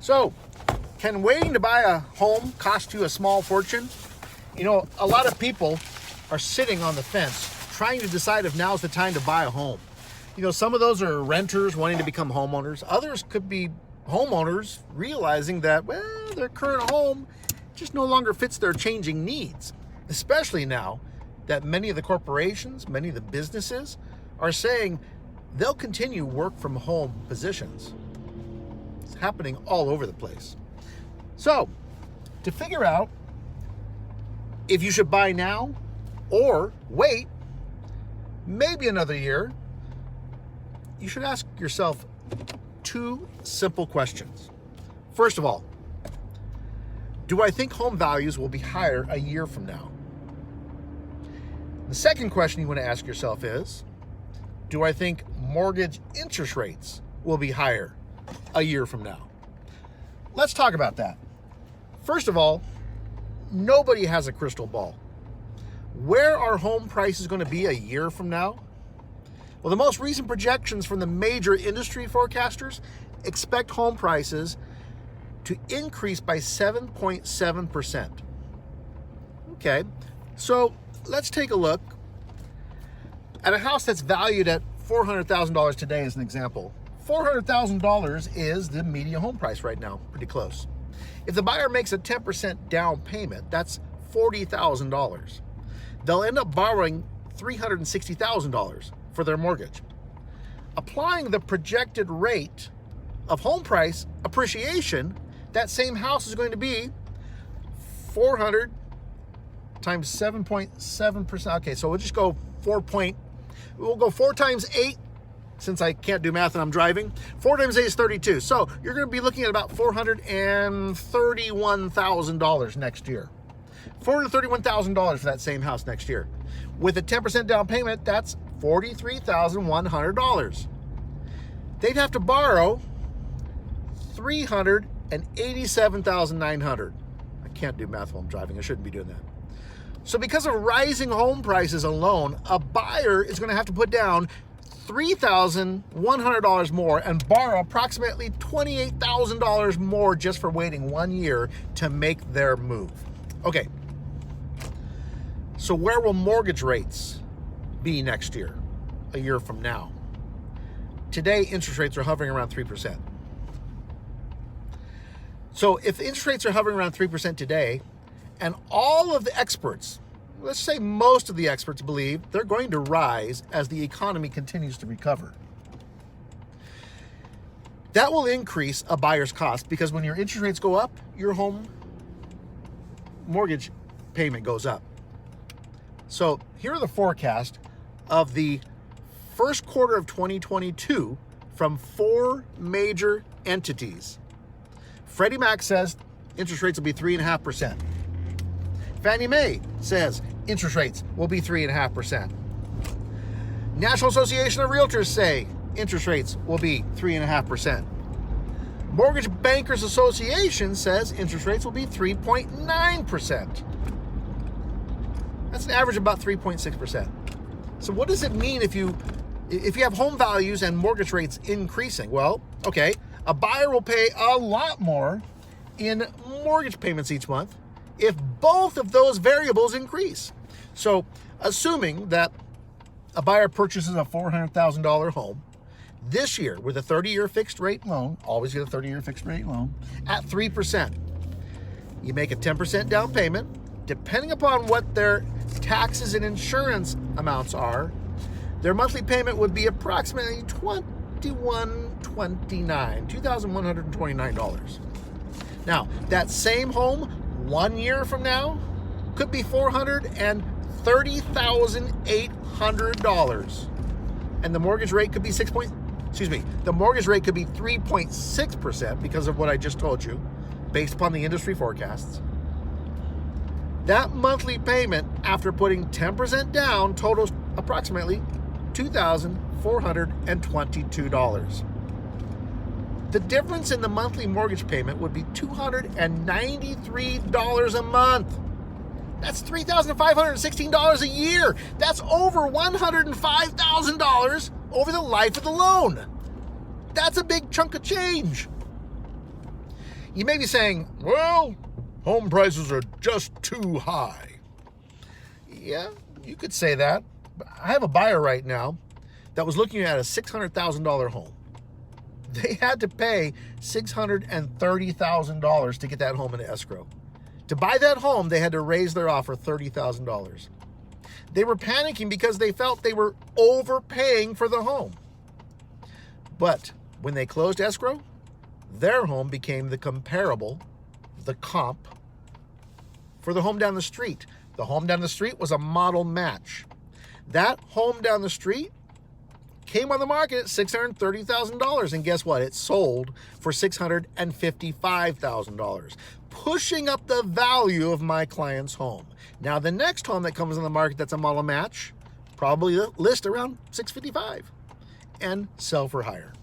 So, can waiting to buy a home cost you a small fortune? You know, a lot of people are sitting on the fence trying to decide if now's the time to buy a home. You know, some of those are renters wanting to become homeowners. Others could be homeowners realizing that, well, their current home just no longer fits their changing needs, especially now that many of the corporations, many of the businesses are saying they'll continue work from home positions. It's happening all over the place. So, to figure out if you should buy now or wait maybe another year, you should ask yourself two simple questions. First of all, do I think home values will be higher a year from now? The second question you want to ask yourself is, do I think mortgage interest rates will be higher a year from now? Let's talk about that. First of all, nobody has a crystal ball. Where are home prices going to be a year from now? Well, the most recent projections from the major industry forecasters expect home prices to increase by 7.7%. Okay, so let's take a look at a house that's valued at $400,000 today as an example. $400,000 is the median home price right now, pretty close. If the buyer makes a 10% down payment, that's $40,000. They'll end up borrowing $360,000 for their mortgage. Applying the projected rate of home price appreciation, that same house is going to be 400 times 7.7%. Okay, so we'll just go we'll go 4 times 8, since I can't do math and I'm driving. 4 times 8 is 32. So you're going to be looking at about $431,000 next year. $431,000 for that same house next year. With a 10% down payment, that's $43,100. They'd have to borrow $387,900. I can't do math while I'm driving. I shouldn't be doing that. So because of rising home prices alone, a buyer is going to have to put down $3,100 more and borrow approximately $28,000 more just for waiting 1 year to make their move. Okay, so where will mortgage rates be next year, a year from now? Today, interest rates are hovering around 3%. So if interest rates are hovering around 3% today, and all of the experts, let's say most of the experts believe they're going to rise as the economy continues to recover, that will increase a buyer's cost, because when your interest rates go up, your home mortgage payment goes up. So here are the forecast of the first quarter of 2022 from 4 major entities. Freddie Mac says interest rates will be 3.5%. Fannie Mae says interest rates will be 3.5%. National Association of Realtors say interest rates will be 3.5%. Mortgage Bankers Association says interest rates will be 3.9%. That's an average of about 3.6%. So what does it mean if you have home values and mortgage rates increasing? Well, okay, a buyer will pay a lot more in mortgage payments each month if both of those variables increase. So assuming that a buyer purchases a $400,000 home this year with a 30-year fixed rate loan, always get a 30-year fixed rate loan, at 3%. You make a 10% down payment. Depending upon what their taxes and insurance amounts are, their monthly payment would be approximately $2,129. Now, that same home 1 year from now could be $430,800, and the mortgage rate could be the mortgage rate could be 3.6% because of what I just told you, based upon the industry forecasts. That monthly payment, after putting 10% down, totals approximately $2,422. The difference in the monthly mortgage payment would be $293 a month. That's $3,516 a year. That's over $105,000 over the life of the loan. That's a big chunk of change. You may be saying, well, home prices are just too high. Yeah, you could say that. But I have a buyer right now that was looking at a $600,000 home. They had to pay $630,000 to get that home into escrow. To buy that home, they had to raise their offer $30,000. They were panicking because they felt they were overpaying for the home. But when they closed escrow, their home became the comparable, the comp, for the home down the street. The home down the street was a model match. That home down the street came on the market at $630,000, and guess what? It sold for $655,000, pushing up the value of my client's home. Now, the next home that comes on the market that's a model match, probably list around $655,000 and sell for higher.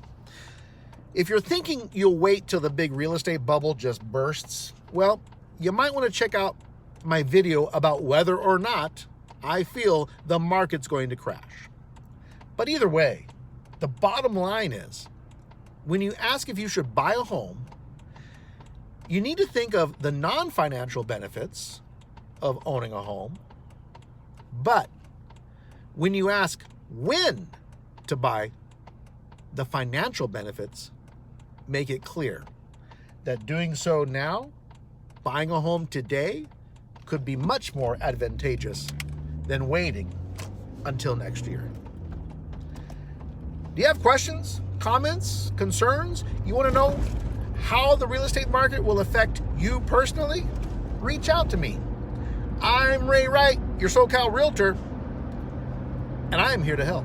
If you're thinking you'll wait till the big real estate bubble just bursts, well, you might want to check out my video about whether or not I feel the market's going to crash. But either way, the bottom line is, when you ask if you should buy a home, you need to think of the non-financial benefits of owning a home. But when you ask when to buy, the financial benefits make it clear that doing so now, buying a home today, could be much more advantageous than waiting until next year. Do you have questions, comments, concerns? You want to know how the real estate market will affect you personally? Reach out to me. I'm Ray Wright, your SoCal Realtor, and I'm here to help.